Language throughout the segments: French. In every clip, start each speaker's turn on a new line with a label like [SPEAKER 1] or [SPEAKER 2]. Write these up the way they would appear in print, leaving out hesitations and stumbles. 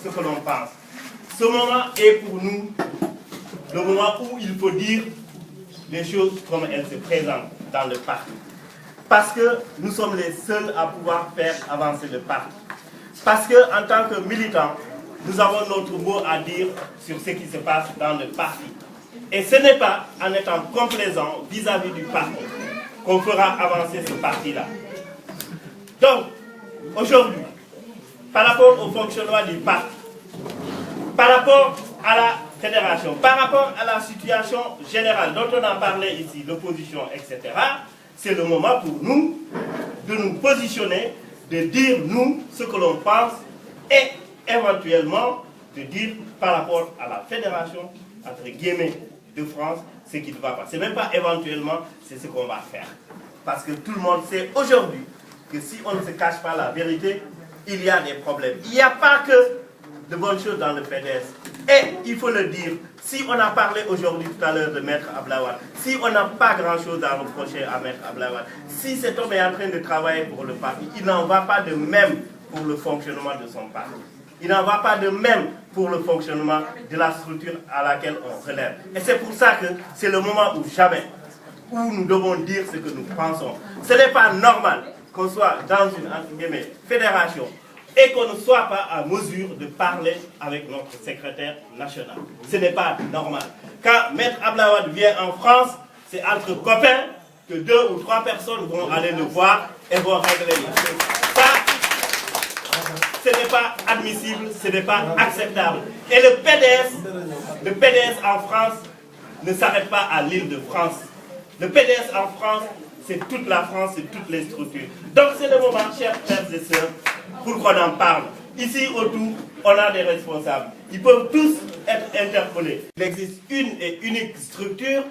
[SPEAKER 1] ce que l'on pense. Ce moment est pour nous le moment où il faut dire les choses comme elles se présentent dans le parti. Parce que nous sommes les seuls à pouvoir faire avancer le parti. Parce qu'en tant que militants, nous avons notre mot à dire sur ce qui se passe dans le parti. Et ce n'est pas en étant complaisant vis-à-vis du parti qu'on fera avancer ce parti-là. Donc, aujourd'hui, par rapport au fonctionnement du parti, par rapport à la fédération, par rapport à la situation générale dont on a parlé ici, l'opposition, etc., c'est le moment pour nous de nous positionner, de dire nous ce que l'on pense et éventuellement de dire par rapport à la fédération, entre guillemets, de France, ce qui ne va pas. C'est même pas éventuellement, c'est ce qu'on va faire. Parce que tout le monde sait aujourd'hui que si on ne se cache pas la vérité, il y a des problèmes. Il n'y a pas que de bonnes choses dans le PDS. Et il faut le dire, si on a parlé aujourd'hui tout à l'heure de Maître Ablaye, si on n'a pas grand-chose à reprocher à Maître Ablaye, si cet homme est en train de travailler pour le parti, il n'en va pas de même pour le fonctionnement de son parti. Il n'en va pas de même pour le fonctionnement de la structure à laquelle on relève. Et c'est pour ça que c'est le moment où jamais, où nous devons dire ce que nous pensons. Ce n'est pas normal qu'on soit dans une, entre guillemets, fédération et qu'on ne soit pas à mesure de parler avec notre secrétaire national. Ce n'est pas normal. Quand Maître Ablaye vient en France, c'est entre copains que 2 ou 3 personnes vont aller le voir et vont régler les choses. Ça, ce n'est pas admissible, ce n'est pas acceptable. Et le PDS en France ne s'arrête pas à l'île de France. Le PDS en France, c'est toute la France, c'est toutes les structures. Donc c'est le moment, chers frères et sœurs, pour qu'on en parle. Ici autour, on a des responsables. Ils peuvent tous être interpellés. Il existe une et unique structure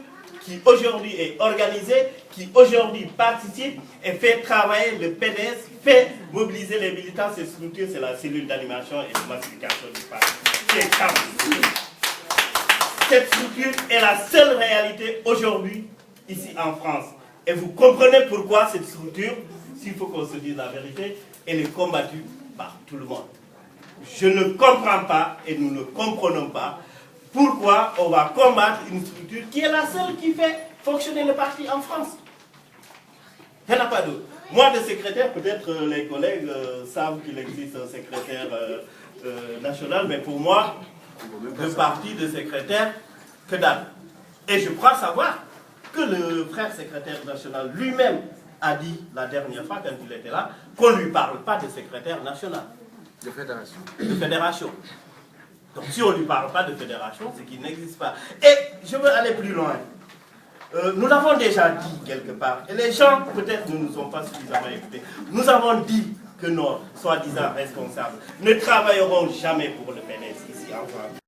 [SPEAKER 1] qui aujourd'hui est organisée, qui aujourd'hui participe et fait travailler le PDS, fait mobiliser les militants. Cette structure, c'est la cellule d'animation et de massification du parti. Cette structure est la seule réalité aujourd'hui ici en France. Et vous comprenez pourquoi cette structure, s'il faut qu'on se dise la vérité, elle est combattue par tout le monde. Je ne comprends pas et nous ne comprenons pas pourquoi on va combattre une structure qui est la seule qui fait fonctionner le parti en France. Il n'y en a pas d'autre. Moi, de secrétaire, peut-être les collègues savent qu'il existe un secrétaire national, mais pour moi, de parti de secrétaire, que dalle. Et je crois savoir que le frère secrétaire national lui-même a dit la dernière fois quand il était là qu'on ne lui parle pas de secrétaire national.
[SPEAKER 2] De fédération.
[SPEAKER 1] De fédération. Donc si on ne lui parle pas de fédération, c'est qu'il n'existe pas. Et je veux aller plus loin. Nous l'avons déjà dit quelque part, et les gens peut-être ne nous ont pas suffisamment écoutés. Nous avons dit que nos soi-disant responsables ne travailleront jamais pour le PDS ici en France.